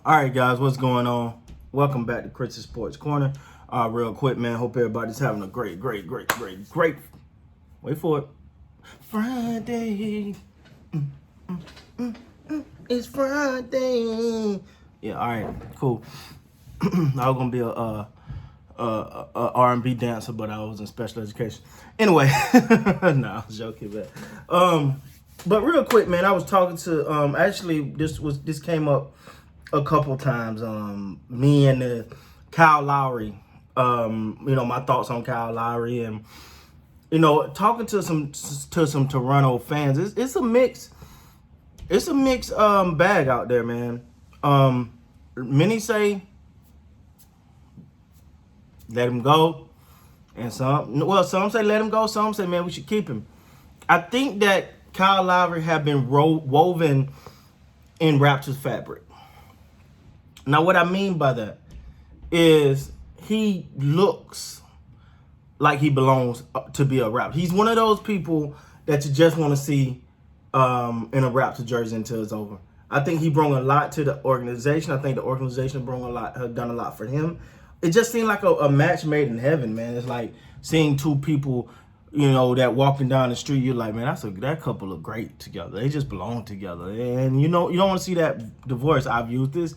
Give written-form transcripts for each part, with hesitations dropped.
All right, guys, what's going on? Welcome back to Chris's Sports Corner. Real quick, man. Hope everybody's having a great. Wait for it. Friday. It's Friday. Yeah. All right. Cool. I was gonna be a R&B dancer, but I was in special education. Anyway, I was joking, but real quick, man. I was talking to actually this came up a couple times. Me and the Kyle Lowry. My thoughts on Kyle Lowry, and talking to some Toronto fans. It's a mix. It's a mixed bag out there, man. Many say let him go, and some say let him go. Some say, man, we should keep him. I think that Kyle Lowry have been woven in Raptors fabric. Now, what I mean by that is he looks like he belongs to be a Raptor. He's one of those people that you just want to see in a Raptor jersey until it's over. I think he brought a lot to the organization. I think the organization have done a lot for him. It just seemed like a match made in heaven, man. It's like seeing two people, that walking down the street, you're like, man, that couple look great together. They just belong together. And you don't want to see that divorce. I've used this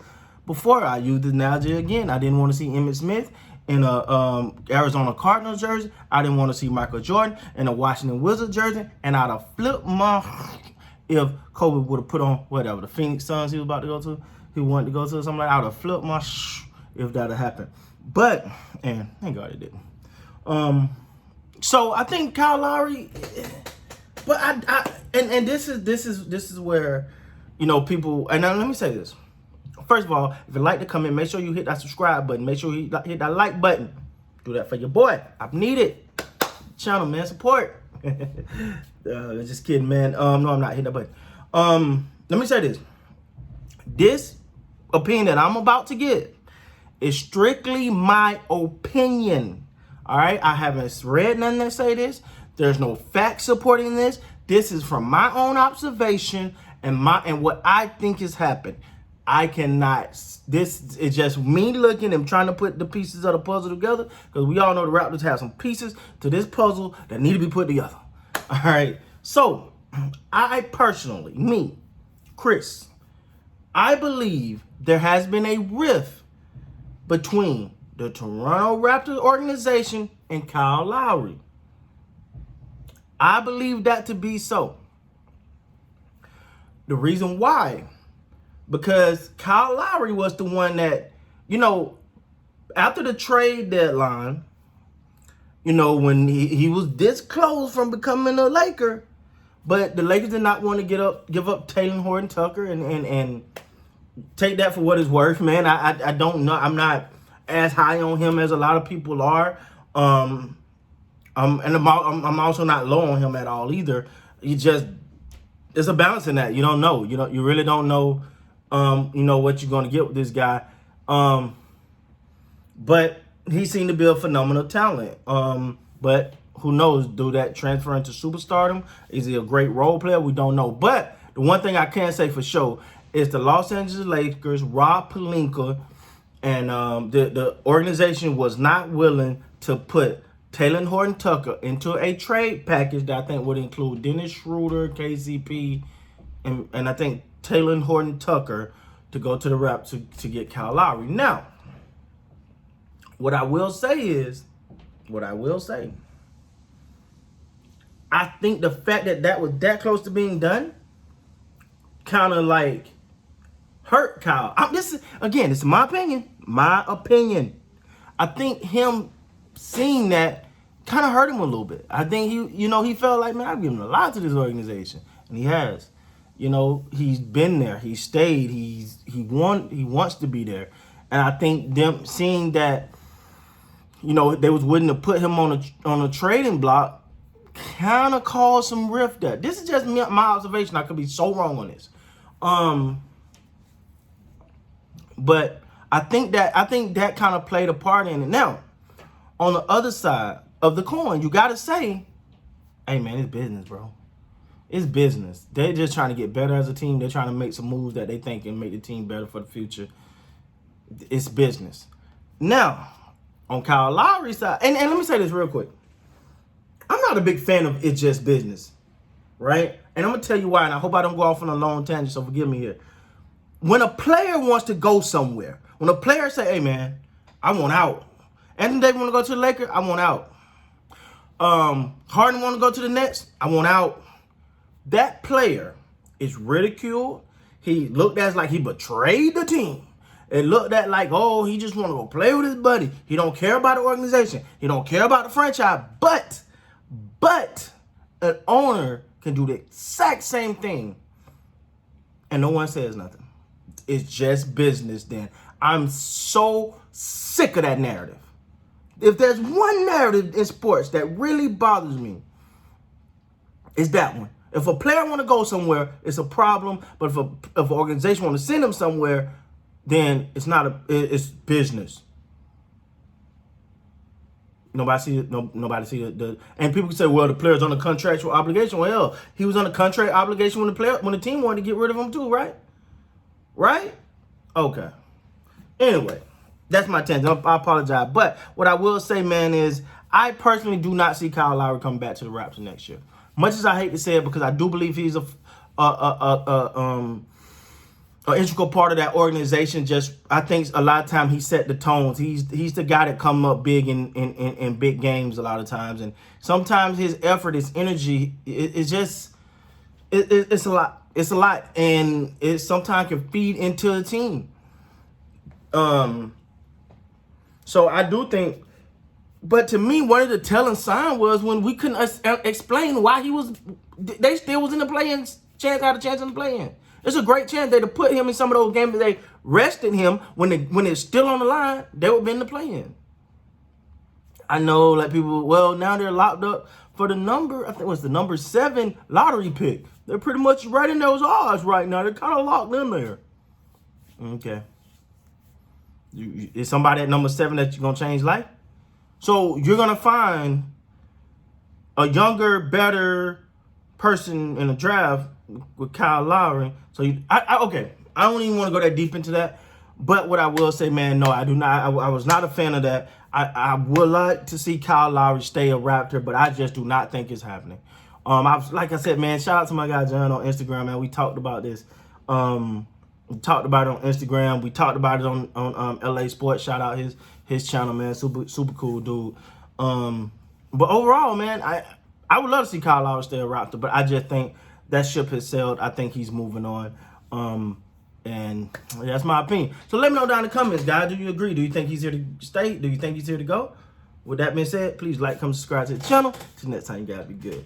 before. I used the analogy again. I didn't want to see Emmitt Smith in a Arizona Cardinals jersey. I didn't want to see Michael Jordan in a Washington Wizards jersey. And I'd have flipped if Kobe would have put on whatever the Phoenix Suns he was about to go to, he wanted to go to, or something like that. I would have flipped if that had happened. But, and thank God it didn't. So I think Kyle Lowry, but and this is where, people, and now let me say this. First of all, if you'd like to come in, make sure you hit that subscribe button. Make sure you hit that like button. Do that for your boy. I need it. Channel, man, support. Just kidding, man. No, I'm not hitting that button. Let me say this. This opinion that I'm about to give is strictly my opinion. All right? I haven't read nothing that say this. There's no facts supporting this. This is from my own observation and what I think has happened. I cannot. This is just me looking and trying to put the pieces of the puzzle together, because we all know the Raptors have some pieces to this puzzle that need to be put together. All right. So I personally, Chris, I believe there has been a rift between the Toronto Raptors organization and Kyle Lowry. I believe that to be so. The reason why, because Kyle Lowry was the one that, after the trade deadline, when he was this close from becoming a Laker, but the Lakers did not want to give up Taylor Horton-Tucker and take that for what it's worth, man. I don't know. I'm not as high on him as a lot of people are. And I'm also not low on him at all either. There's a balance in that. You don't know. You really don't know. What you're going to get with this guy. But he seemed to be a phenomenal talent. But who knows? Do that transfer into superstardom? Is he a great role player? We don't know. But the one thing I can say for sure is the Los Angeles Lakers, Rob Pelinka, and the organization was not willing to put Taylor Horton-Tucker into a trade package that I think would include Dennis Schroeder, KCP, and I think Taylor Horton-Tucker to go to the Raptors to get Kyle Lowry. Now, what I will say, I think the fact that was that close to being done kind of like hurt Kyle. This is my opinion. I think him seeing that kind of hurt him a little bit. I think he felt like, man, I've given a lot to this organization, and he has. He's been there. He stayed. He wants to be there. And I think them seeing that, they was willing to put him on a trading block, kind of caused some rift there. This is just my observation. I could be so wrong on this. But I think that kind of played a part in it. Now, on the other side of the coin, you got to say, hey, man, it's business, bro. It's business. They're just trying to get better as a team. They're trying to make some moves that they think can make the team better for the future. It's business. Now, on Kyle Lowry's side, and let me say this real quick. I'm not a big fan of it's just business, right? And I'm going to tell you why, and I hope I don't go off on a long tangent, so forgive me here. When a player wants to go somewhere, when a player say, hey, man, I want out. Anthony Davis want to go to the Lakers, I want out. Harden want to go to the Nets, I want out. That player is ridiculed. He looked at like he betrayed the team. It looked at like, oh, he just want to go play with his buddy. He don't care about the organization. He don't care about the franchise. But an owner can do the exact same thing, and no one says nothing. It's just business then. I'm so sick of that narrative. If there's one narrative in sports that really bothers me, it's that one. If a player want to go somewhere, it's a problem. But if an organization want to send him somewhere, then it's not it's business. Nobody see the and people can say, well, the player's on a contractual obligation. Well, hell, he was on a contract obligation when the team wanted to get rid of him too, right? Right? Okay. Anyway, that's my tangent. I apologize. But what I will say, man, is I personally do not see Kyle Lowry coming back to the Raptors next year. Much as I hate to say it, because I do believe he's an integral part of that organization. Just I think a lot of times he set the tones. He's the guy that come up big in big games a lot of times, and sometimes his effort, his energy, it's a lot. It's a lot, and it sometimes can feed into the team. So I do think, but to me, one of the telling signs was when we couldn't explain why they still was in the play-in chance, had a chance in the play-in. It's a great chance to put him in some of those games that they rested him when it's still on the line. They would be in the play-in. I know, like people, well, now they're locked up for the number. I think it was the number 7 lottery pick. They're pretty much right in those odds right now. They're kind of locked in there. Okay. Is somebody at number 7 that you're gonna change life? So you're gonna find a younger, better person in the draft with Kyle Lowry. So okay, I don't even want to go that deep into that. But what I will say, man, no, I do not. I was not a fan of that. I would like to see Kyle Lowry stay a Raptor, but I just do not think it's happening. Like I said, man, shout out to my guy John on Instagram, man. We talked about this. We talked about it on Instagram. We talked about it on LA Sports. Shout out his channel, man. Super cool dude. But overall, man, I would love to see Kyle Lowry stay a Raptor, but I just think that ship has sailed. I think he's moving on. And that's my opinion. So let me know down in the comments, guys. Do you agree? Do you think he's here to stay? Do you think he's here to go? With that being said, please like, comment, subscribe to the channel. Till next time, you guys be good.